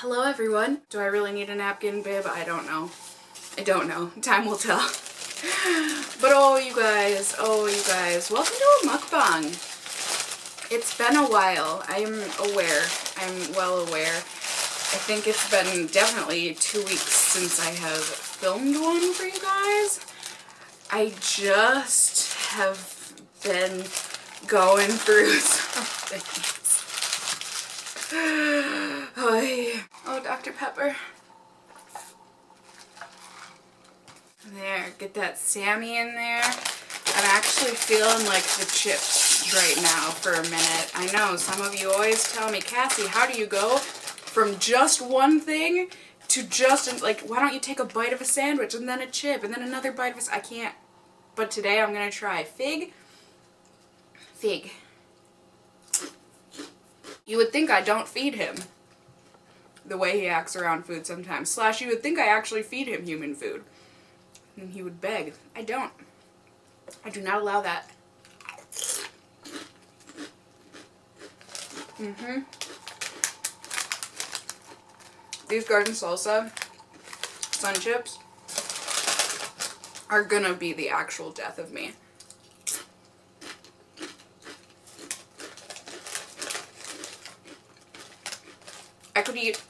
Hello everyone. Do I really need a napkin, babe? I don't know. I don't know. Time will tell. But oh you guys, welcome to a mukbang. It's been a while. I am aware. I'm well aware. I think it's been definitely 2 weeks since I have filmed one for you guys. I just have been going through some things. Oh, Dr. Pepper. There, get that Sammy in there. I'm actually feeling like the chips right now for a minute. I know, some of you always tell me, Cassie, how do you go from just one thing to just, like, why don't you take a bite of a sandwich and then a chip and then another bite of a, I can't. But today I'm going to try fig. You would think I don't feed him the way he acts around food sometimes. Slash, you would think I actually feed him human food. And he would beg. I don't. I do not allow that. These garden salsa sun chips are gonna be the actual death of me. I could eat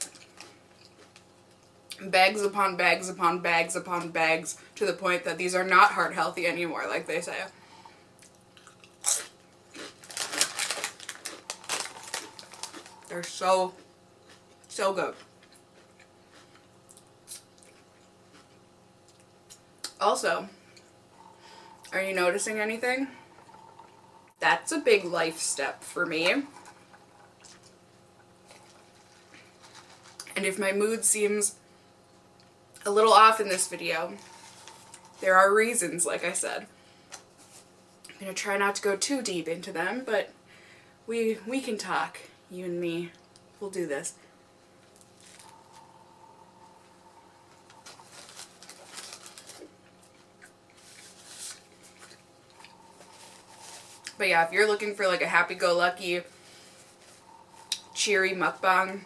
bags upon bags upon bags upon bags to the point that these are not heart healthy anymore, like they say. They're so good. Also, are you noticing anything? That's a big life step for me. And if my mood seems a little off in this video, there are reasons, like I said. I'm going to try not to go too deep into them, but we can talk, you and me. We'll do this. But yeah, if you're looking for like a happy-go-lucky, cheery mukbang,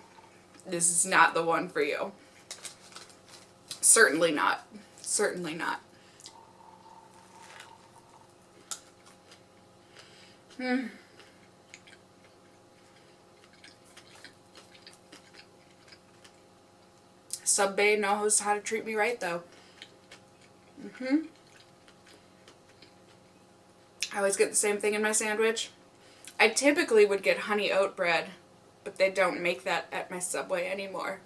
this is not the one for you. Certainly not. Certainly not. Subway knows how to treat me right, though. I always get the same thing in my sandwich. I typically would get honey oat bread, but they don't make that at my Subway anymore.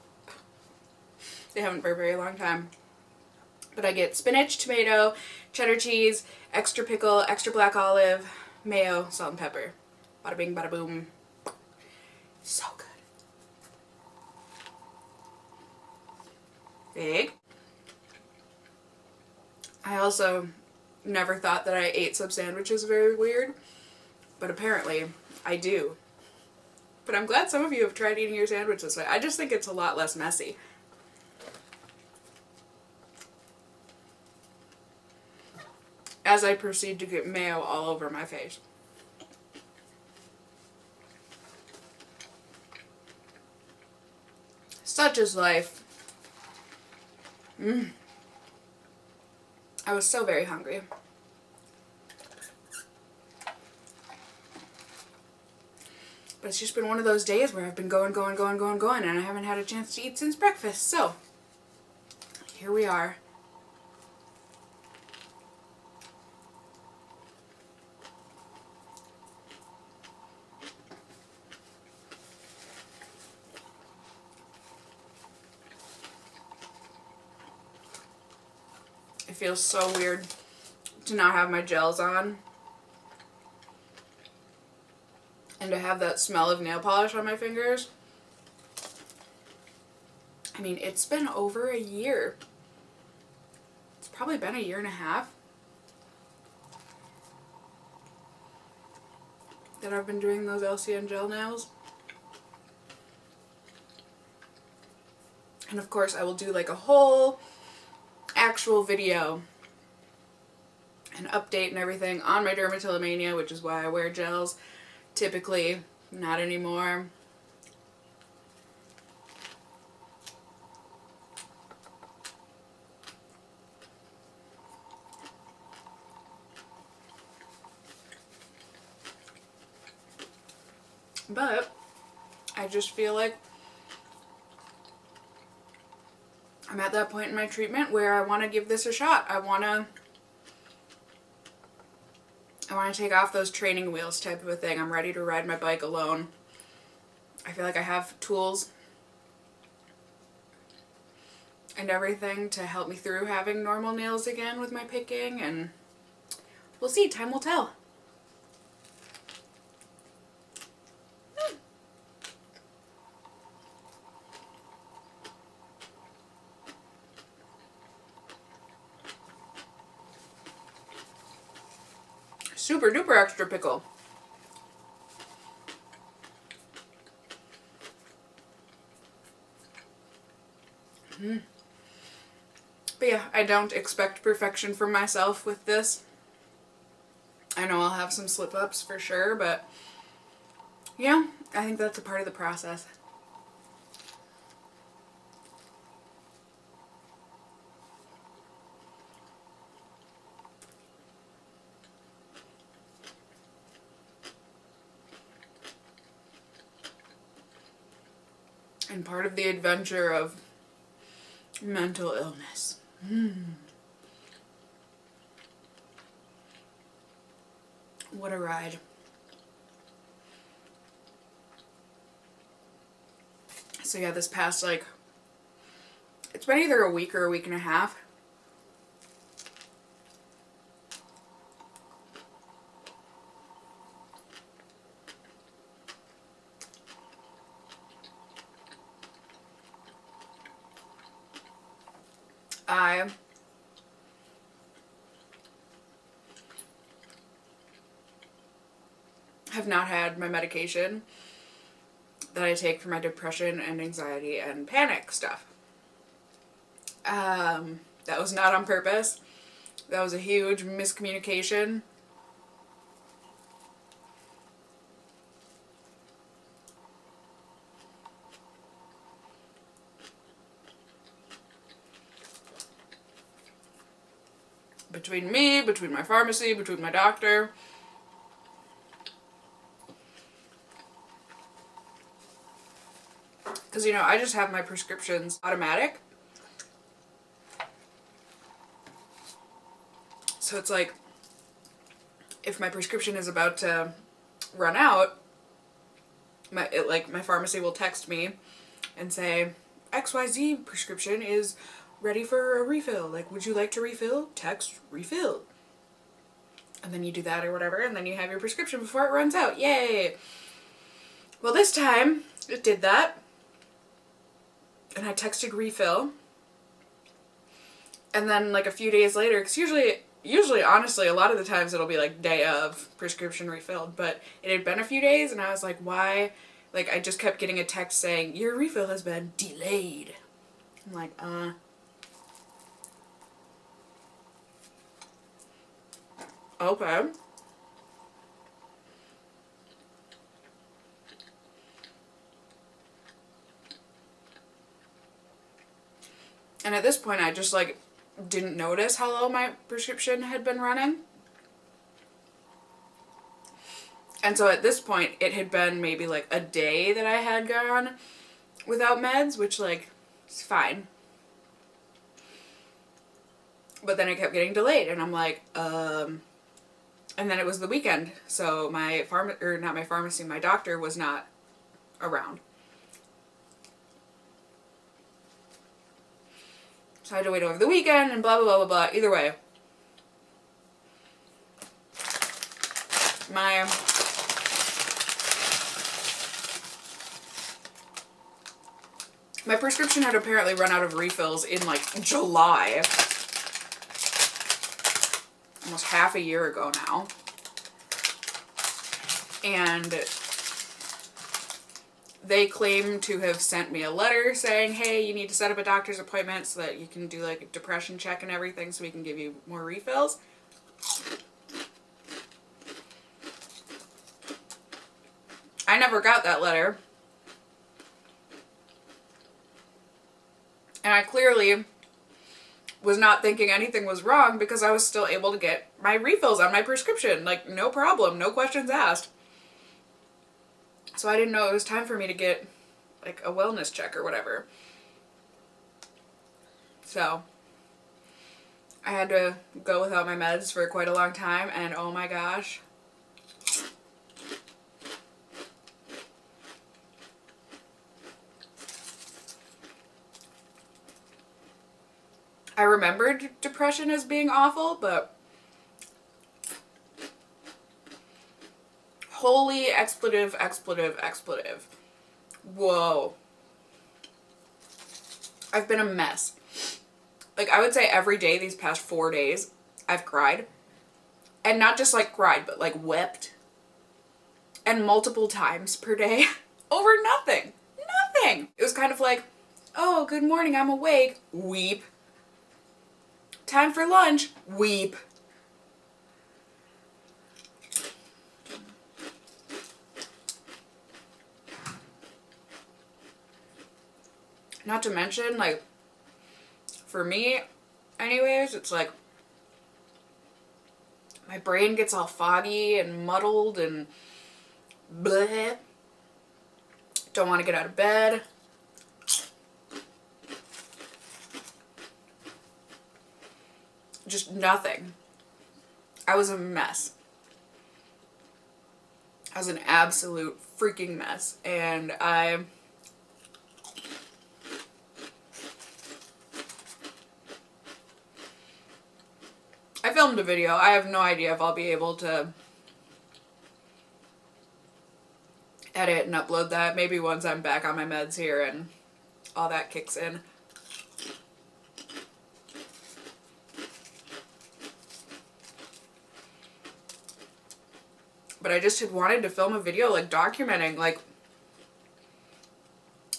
They haven't for a very long time. But I get spinach, tomato, cheddar cheese, extra pickle, extra black olive, mayo, salt and pepper. Bada bing, bada boom. So good. Big. I also never thought that I ate sub sandwiches very weird, but apparently I do. But I'm glad some of you have tried eating your sandwich this way. I just think it's a lot less messy. As I proceed to get mayo all over my face. Such is life. I was so very hungry. But it's just been one of those days where I've been going, and I haven't had a chance to eat since breakfast. So, here we are. It feels so weird to not have my gels on and to have that smell of nail polish on my fingers. I mean, it's been over a year. It's probably been a year and a half that I've been doing those LCN gel nails. And of course I will do like a whole actual video and update and everything on my dermatillomania, which is why I wear gels typically, not anymore. But I just feel like I'm at that point in my treatment where I want to give this a shot. I want to take off those training wheels type of a thing. I'm ready to ride my bike alone. I feel like I have tools and everything to help me through having normal nails again with my picking, and we'll see. Time will tell. Super duper extra pickle. But yeah, I don't expect perfection from myself with this. I know I'll have some slip-ups for sure, but yeah, I think that's a part of the process. And part of the adventure of mental illness. What a ride. So yeah, this past, like, it's been either a week or a week and a half. I have not had my medication that I take for my depression and anxiety and panic stuff. That was not on purpose. That was a huge miscommunication. Between me, between my pharmacy, between my doctor. Because, you know, I just have my prescriptions automatic. So it's like, if my prescription is about to run out, my pharmacy will text me and say, XYZ prescription is ready for a refill. Like, would you like to refill? Text refill. And then you do that or whatever, and then you have your prescription before it runs out. Yay! Well, this time, it did that. And I texted refill. And then, like, a few days later, because usually, honestly, a lot of the times it'll be, like, day of prescription refilled. But it had been a few days, and I was like, why? Like, I just kept getting a text saying, your refill has been delayed. I'm like, okay. And at this point, I just, like, didn't notice how low my prescription had been running. And so at this point, it had been maybe, like, a day that I had gone without meds, which, like, is fine. But then it kept getting delayed, and I'm like, and then it was the weekend, so my my doctor was not around. So I had to wait over the weekend and blah, blah, blah, blah, blah. Either way, my prescription had apparently run out of refills in, like, July. Almost half a year ago now. And they claim to have sent me a letter saying, hey, you need to set up a doctor's appointment so that you can do, like, a depression check and everything so we can give you more refills. I never got that letter. And I clearly was not thinking anything was wrong because I was still able to get my refills on my prescription. Like, no problem, no questions asked. So I didn't know it was time for me to get like a wellness check or whatever. So I had to go without my meds for quite a long time, and oh my gosh. I remembered depression as being awful, but holy expletive, expletive, expletive. Whoa. I've been a mess. Like, I would say every day these past 4 days, I've cried. And not just like cried, but like wept. And multiple times per day over nothing. Nothing. It was kind of like, oh, good morning, I'm awake. Weep. Time for lunch. Weep. Not to mention, like, for me, anyways, it's like my brain gets all foggy and muddled and bleh. Don't want to get out of bed. Just nothing. I was a mess. I was an absolute freaking mess. And I filmed a video. I have no idea if I'll be able to edit and upload that. Maybe once I'm back on my meds here and all that kicks in. But I just had wanted to film a video like documenting like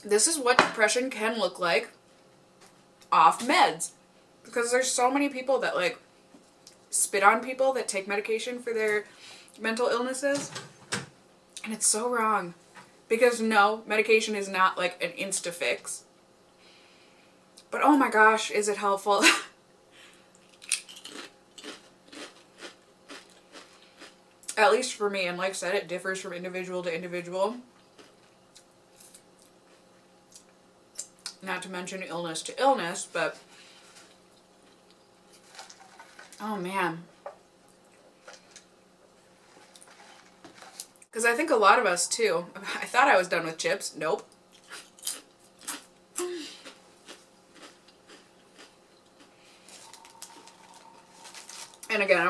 this is what depression can look like off meds. Because there's so many people that like spit on people that take medication for their mental illnesses. And it's so wrong. Because no, medication is not like an insta-fix. But oh my gosh, is it helpful? At least for me, and like I said, it differs from individual to individual. Not to mention illness to illness, but oh man. Because I think a lot of us too, I thought I was done with chips. Nope. And again,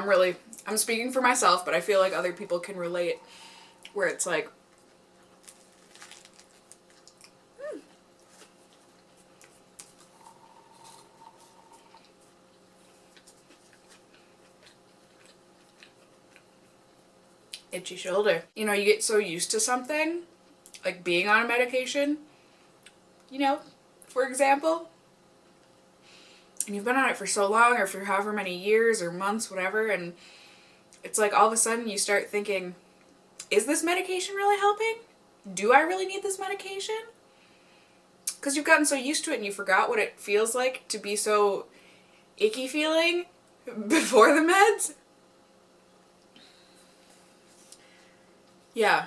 I'm speaking for myself, but I feel like other people can relate where it's like, itchy shoulder. You know, you get so used to something, like being on a medication, you know, for example, and you've been on it for so long or for however many years or months, whatever, and it's like all of a sudden you start thinking, is this medication really helping? Do I really need this medication? Because you've gotten so used to it and you forgot what it feels like to be so icky feeling before the meds. Yeah.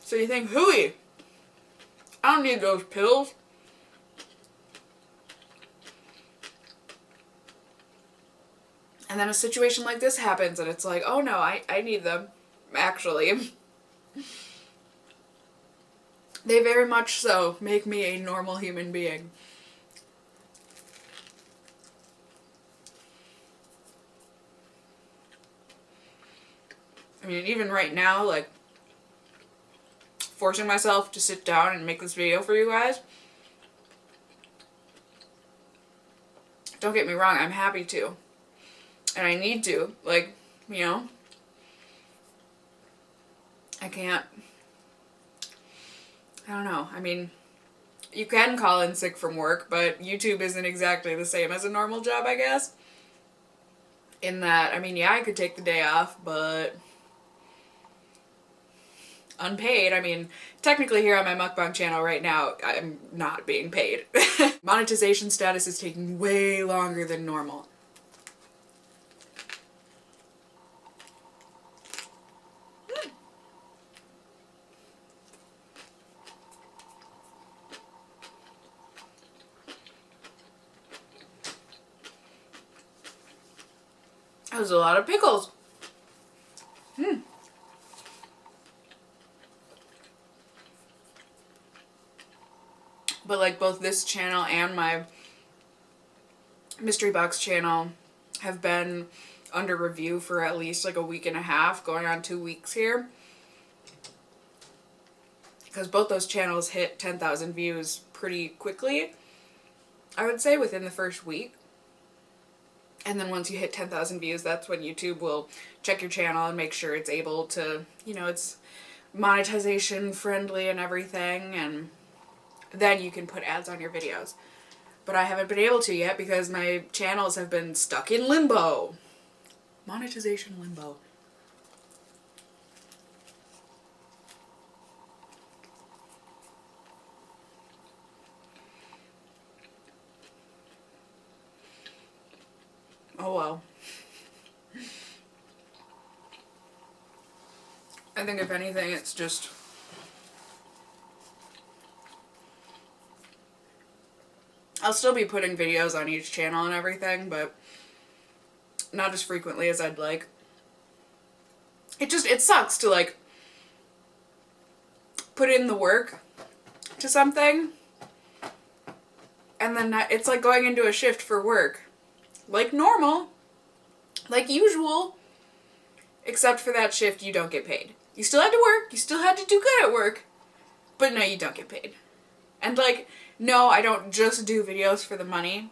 So you think, hooey, I don't need those pills. And then a situation like this happens and it's like, oh no, I need them, actually. They very much so make me a normal human being. I mean, even right now, like, forcing myself to sit down and make this video for you guys. Don't get me wrong, I'm happy to. And I need to. Like, you know, I can't. I don't know. I mean, you can call in sick from work, but YouTube isn't exactly the same as a normal job, I guess. In that, I mean, yeah, I could take the day off, but unpaid. I mean, technically here on my mukbang channel right now, I'm not being paid. Monetization status is taking way longer than normal. was a lot of pickles. But like both this channel and my mystery box channel have been under review for at least like a week and a half, going on 2 weeks here. Because both those channels hit 10,000 views pretty quickly. I would say within the first week. And then once you hit 10,000 views, that's when YouTube will check your channel and make sure it's able to, you know, it's monetization friendly and everything, and then you can put ads on your videos. But I haven't been able to yet because my channels have been stuck in limbo. Monetization limbo. Oh well. I think if anything, it's just I'll still be putting videos on each channel and everything, but not as frequently as I'd like. It sucks to like put in the work to something and then it's like going into a shift for work. Like normal, like usual, except for that shift you don't get paid. You still had to work, you still had to do good at work, but no, you don't get paid. And like, no, I don't just do videos for the money.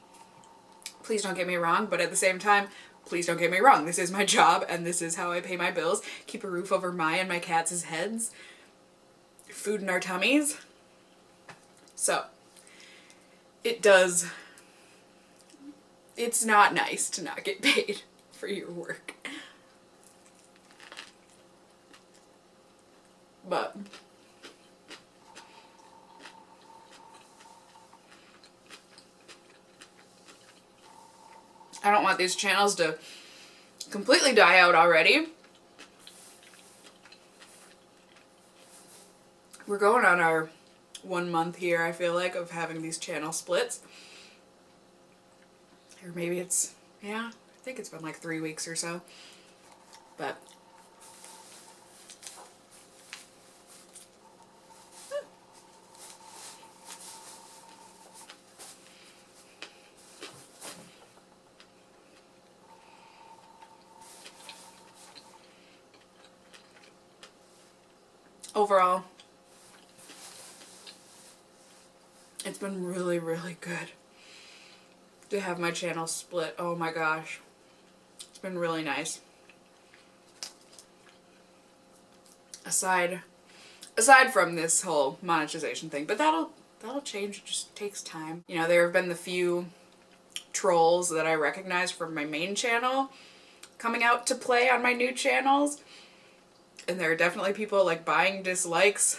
Please don't get me wrong, but at the same time, please don't get me wrong. This is my job and this is how I pay my bills. Keep a roof over my and my cats' heads. Food in our tummies. So, it's not nice to not get paid for your work. But I don't want these channels to completely die out already. We're going on our 1 month here, I feel like, of having these channel splits. Or maybe it's, yeah, I think it's been like 3 weeks or so. But overall, it's been really, really good to have my channel split. Oh my gosh. It's been really nice. Aside from this whole monetization thing, but that'll change. It just takes time. You know, there have been the few trolls that I recognize from my main channel coming out to play on my new channels. And there are definitely people like buying dislikes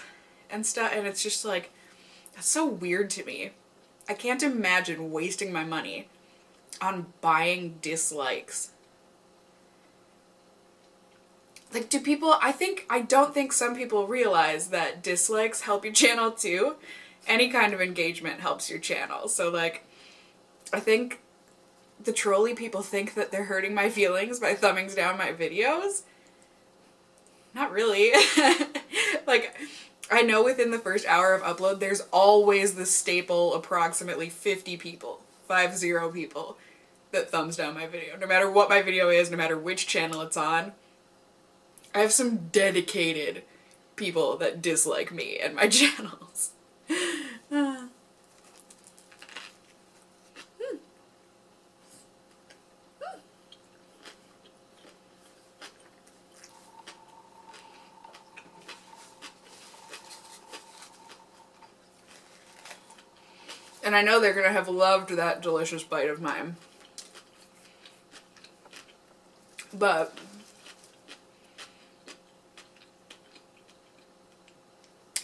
and stuff, and it's just like, that's so weird to me. I can't imagine wasting my money on buying dislikes. Like, do people, I don't think some people realize that dislikes help your channel too. Any kind of engagement helps your channel. So like, I think the trolly people think that they're hurting my feelings by thumbing down my videos. Not really. Like, I know within the first hour of upload, there's always the staple approximately 50 people, 50 people, that thumbs down my video. No matter what my video is, no matter which channel it's on. I have some dedicated people that dislike me and my channels. And I know they're gonna have loved that delicious bite of mine. But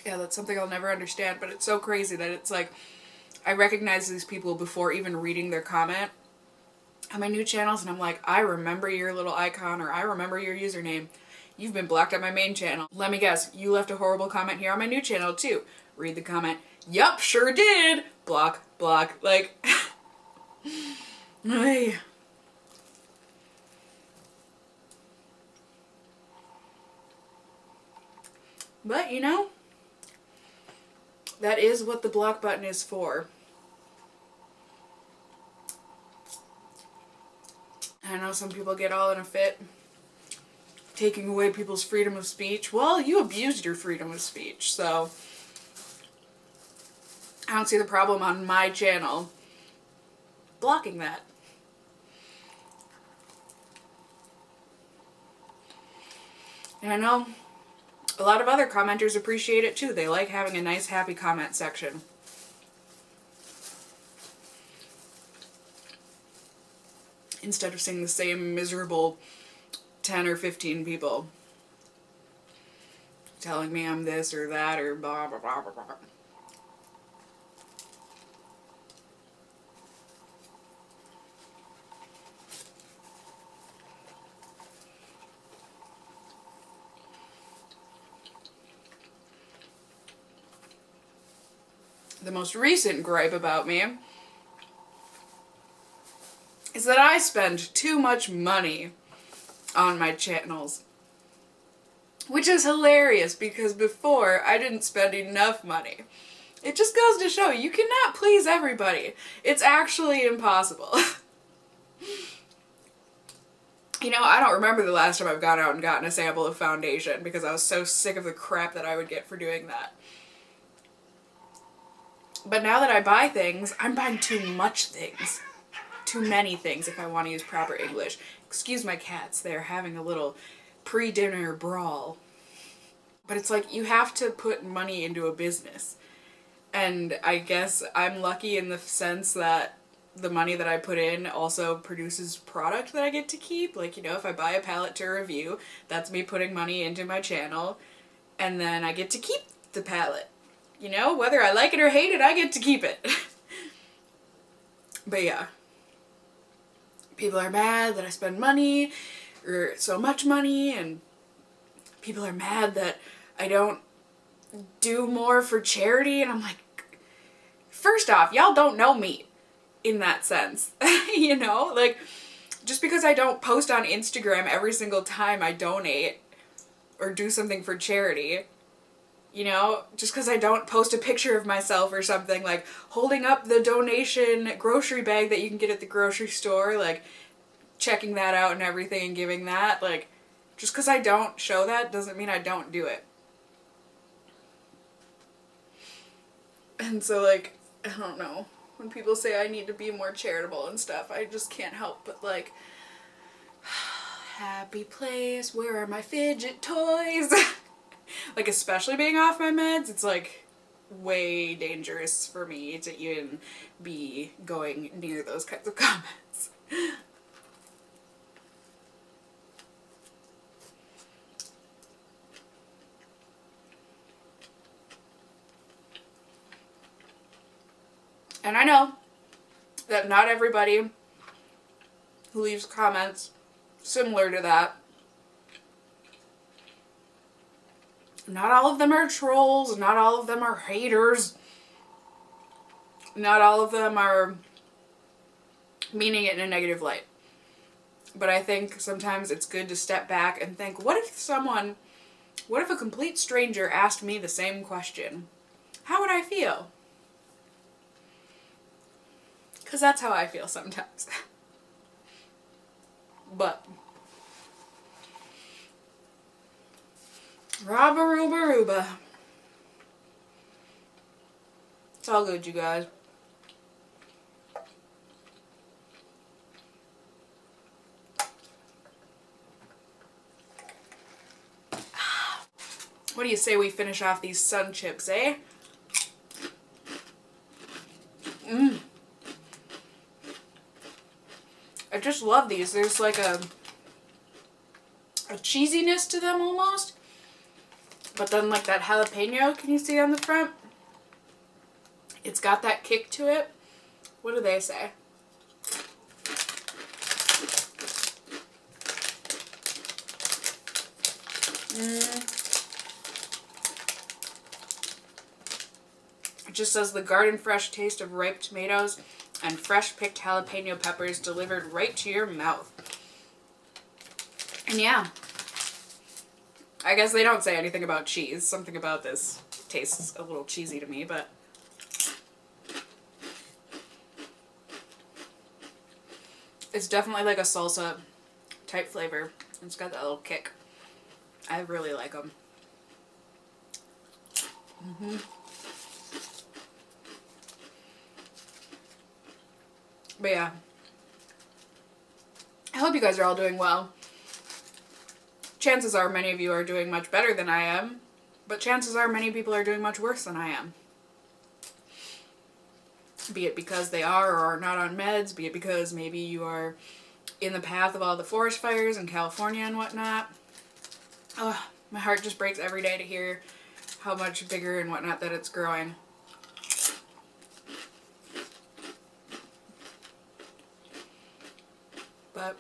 yeah, that's something I'll never understand, but it's so crazy that it's like, I recognize these people before even reading their comment on my new channels, and I'm like, I remember your little icon, or I remember your username. You've been blocked on my main channel. Let me guess, you left a horrible comment here on my new channel too. Read the comment. Yup, sure did. Block, block, like, But, you know, that is what the block button is for. I know some people get all in a fit taking away people's freedom of speech. Well, you abused your freedom of speech, so I don't see the problem on my channel blocking that. And I know a lot of other commenters appreciate it too. They like having a nice, happy comment section. Instead of seeing the same miserable 10 or 15 people telling me I'm this or that or blah, blah, blah, blah, blah. The most recent gripe about me is that I spend too much money on my channels. Which is hilarious because before I didn't spend enough money. It just goes to show you cannot please everybody. It's actually impossible. You know, I don't remember the last time I've gone out and gotten a sample of foundation because I was so sick of the crap that I would get for doing that. But now that I buy things, I'm buying too much things. Too many things if I want to use proper English. Excuse my cats, they're having a little pre-dinner brawl. But it's like, you have to put money into a business. And I guess I'm lucky in the sense that the money that I put in also produces product that I get to keep. Like, you know, if I buy a palette to review, that's me putting money into my channel. And then I get to keep the palette. You know, whether I like it or hate it, I get to keep it. But yeah. People are mad that I spend money, or so much money, and people are mad that I don't do more for charity, and I'm like, first off, y'all don't know me in that sense. You know, like, just because I don't post on Instagram every single time I donate or do something for charity, you know, just because I don't post a picture of myself or something, like holding up the donation grocery bag that you can get at the grocery store, like checking that out and everything and giving that, like, just because I don't show that doesn't mean I don't do it. And so, like, I don't know, when people say I need to be more charitable and stuff, I just can't help but like, happy place, where are my fidget toys? Like, especially being off my meds, it's like way dangerous for me to even be going near those kinds of comments. And I know that not everybody who leaves comments similar to that, not all of them are trolls, not all of them are haters, not all of them are meaning it in a negative light. But I think sometimes it's good to step back and think, what if a complete stranger asked me the same question? How would I feel? Because that's how I feel sometimes. But Rabba-rooba-rooba. It's all good, you guys. What do you say we finish off these sun chips, eh? I just love these. There's like a cheesiness to them almost. But then like that jalapeno, can you see on the front? It's got that kick to it. What do they say? It just says the garden fresh taste of ripe tomatoes and fresh picked jalapeno peppers delivered right to your mouth. And yeah, I guess they don't say anything about cheese. Something about this tastes a little cheesy to me, but it's definitely like a salsa type flavor. It's got that little kick. I really like them. But yeah, I hope you guys are all doing well. Chances are many of you are doing much better than I am, but chances are many people are doing much worse than I am. Be it because they are or are not on meds, be it because maybe you are in the path of all the forest fires in California and whatnot. Oh, my heart just breaks every day to hear how much bigger and whatnot that it's growing. But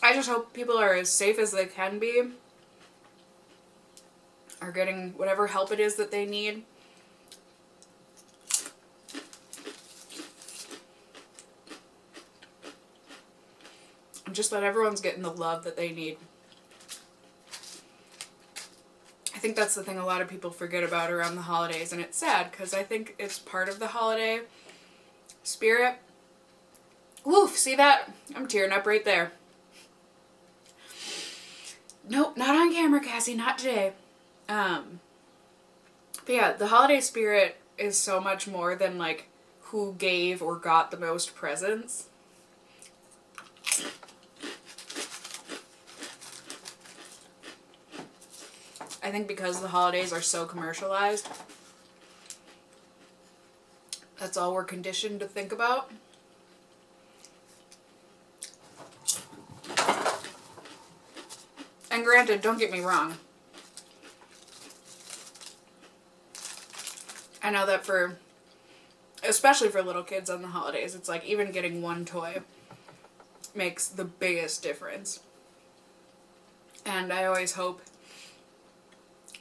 I just hope people are as safe as they can be, are getting whatever help it is that they need. And just that everyone's getting the love that they need. I think that's the thing a lot of people forget about around the holidays, and it's sad because I think it's part of the holiday spirit. Woof, see that? I'm tearing up right there. Nope, not on camera, Cassie, not today. But yeah, the holiday spirit is so much more than like who gave or got the most presents. I think because the holidays are so commercialized, that's all we're conditioned to think about. And granted, don't get me wrong, I know that especially for little kids on the holidays, it's like even getting one toy makes the biggest difference. And I always hope,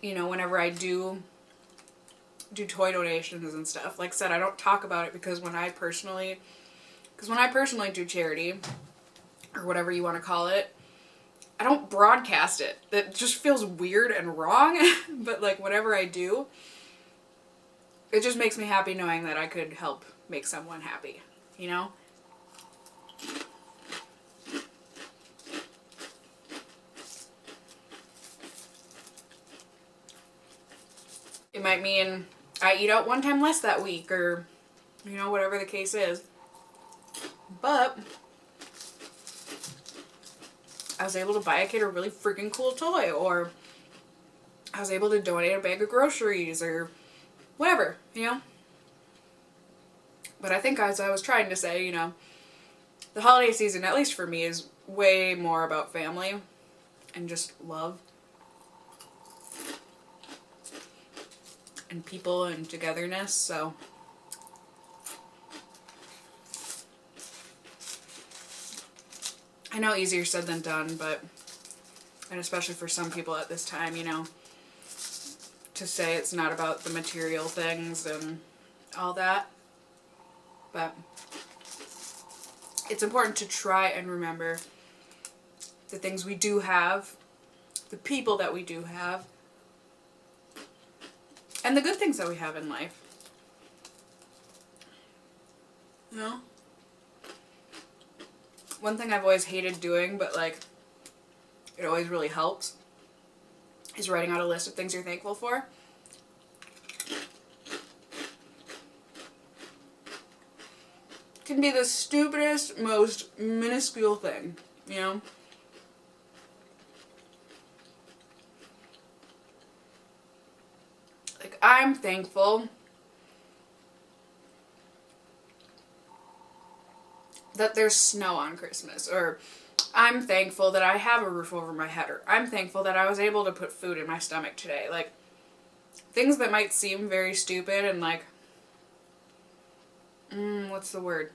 you know, whenever I do toy donations and stuff, like I said, I don't talk about it because when I personally do charity, or whatever you want to call it, I don't broadcast it. That just feels weird and wrong, but like whenever I do, it just makes me happy knowing that I could help make someone happy, you know? It might mean I eat out one time less that week, or, you know, whatever the case is. But I was able to buy a kid a really freaking cool toy, or I was able to donate a bag of groceries, or whatever, you know? But I think, as I was trying to say, you know, the holiday season, at least for me, is way more about family and just love. And people and togetherness, so I know easier said than done, but, and especially for some people at this time, you know, to say it's not about the material things and all that, but it's important to try and remember the things we do have, the people that we do have, and the good things that we have in life. You know? One thing I've always hated doing, but like, it always really helps, is writing out a list of things you're thankful for. It can be the stupidest, most minuscule thing, you know? Like, I'm thankful that there's snow on Christmas, or I'm thankful that I have a roof over my head, or I'm thankful that I was able to put food in my stomach today. Like, things that might seem very stupid and like, what's the word?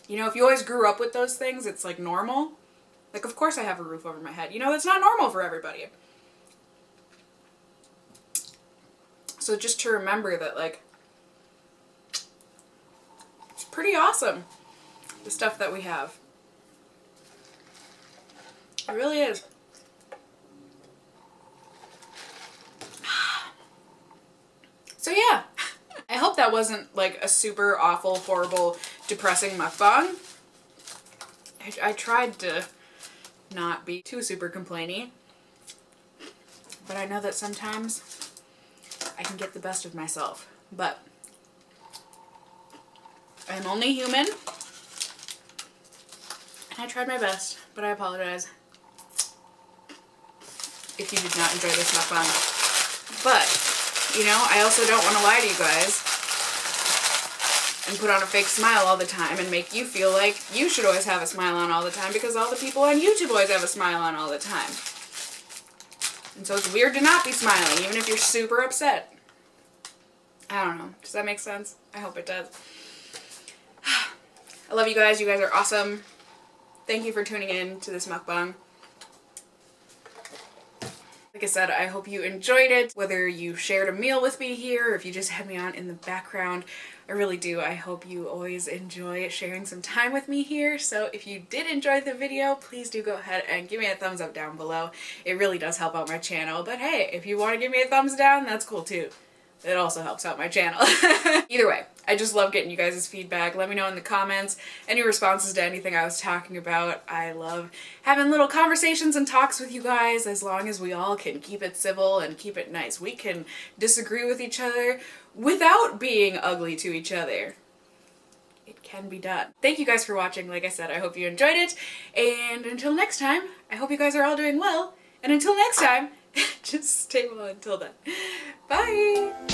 You know, if you always grew up with those things, it's like normal. Like, of course I have a roof over my head. You know, that's not normal for everybody. So just to remember that, like, it's pretty awesome, the stuff that we have. It really is. So yeah, I hope that wasn't like a super awful, horrible, depressing mukbang. I tried to not be too super complainy, but I know that sometimes I can get the best of myself. But I'm only human, and I tried my best, but I apologize if you did not enjoy this mukbang. But, you know, I also don't want to lie to you guys and put on a fake smile all the time and make you feel like you should always have a smile on all the time because all the people on YouTube always have a smile on all the time. And so it's weird to not be smiling, even if you're super upset. I don't know. Does that make sense? I hope it does. I love you guys. You guys are awesome. Thank you for tuning in to this mukbang. Like I said, I hope you enjoyed it. Whether you shared a meal with me here or if you just had me on in the background, I really do. I hope you always enjoy sharing some time with me here. So if you did enjoy the video, please do go ahead and give me a thumbs up down below. It really does help out my channel. But hey, if you want to give me a thumbs down, that's cool too. It also helps out my channel. Either way, I just love getting you guys' feedback. Let me know in the comments any responses to anything I was talking about. I love having little conversations and talks with you guys as long as we all can keep it civil and keep it nice. We can disagree with each other without being ugly to each other. It can be done. Thank you guys for watching. Like I said, I hope you enjoyed it. And until next time, I hope you guys are all doing well. And until next time, just stay well until then. Bye!